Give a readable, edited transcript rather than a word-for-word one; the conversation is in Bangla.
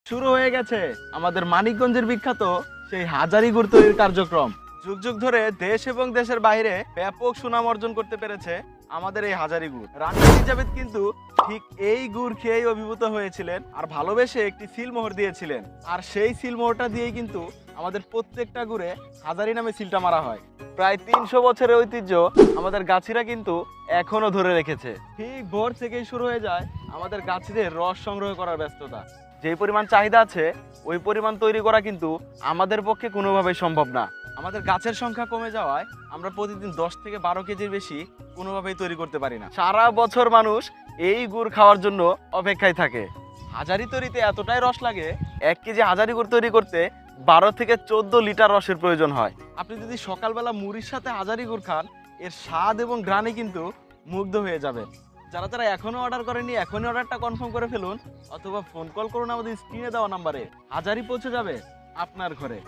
শুরু হয়ে গেছে আমাদের মানিকগঞ্জের বিখ্যাত সেই হাজারি গুড় তৈরির কার্যক্রম। যুগ যুগ ধরে দেশ এবং দেশের বাইরে ব্যাপক সুনাম অর্জন করতে পেরেছে আমাদের এই হাজারি গুড়। রানী এলিজাবেথ কিন্তু ঠিক এই গুড় খেয়েই অভিভূত হয়েছিলেন আর ভালোবেসে একটি সিলমোহর দিয়েছিলেন। আর সেই সিলমোহরটা দিয়েই কিন্তু আমাদের প্রত্যেকটা গুড়ে হাজারি নামে সিলটা মারা হয়। প্রায় ৩০০ বছরের ঐতিহ্য আমাদের গাছিরা কিন্তু এখনো ধরে রেখেছে। ঠিক ভোর থেকেই শুরু হয়ে যায় আমাদের গাছিদের রস সংগ্রহ করার ব্যস্ততা। যেই পরিমাণ চাহিদা আছে ওই পরিমাণ তৈরি করা কিন্তু আমাদের পক্ষে কোনোভাবেই সম্ভব না। আমাদের গাছের সংখ্যা কমে যাওয়ায় আমরা প্রতিদিন 10 থেকে 12 কেজির বেশি কোনোভাবেই তৈরি করতে পারি না। সারা বছর মানুষ এই গুড় খাওয়ার জন্য অপেক্ষায় থাকে। হাজারি তৈরিতে এতটাই রস লাগে, 1 কেজি হাজারি গুড় তৈরি করতে 12 থেকে 14 লিটার রসের প্রয়োজন হয়। আপনি যদি সকালবেলা মুড়ির সাথে হাজারি গুড় খান, এর স্বাদ এবং ঘ্রাণে কিন্তু মুগ্ধ হয়ে যাবেন। যারা যারা এখনো অর্ডার করেনি এখনই অর্ডারটা কনফার্ম করে ফেলুন, অথবা ফোন কল করুন আমাদের স্ক্রিনে দেওয়া নাম্বারে। হাজারি পৌঁছে যাবে আপনার ঘরে।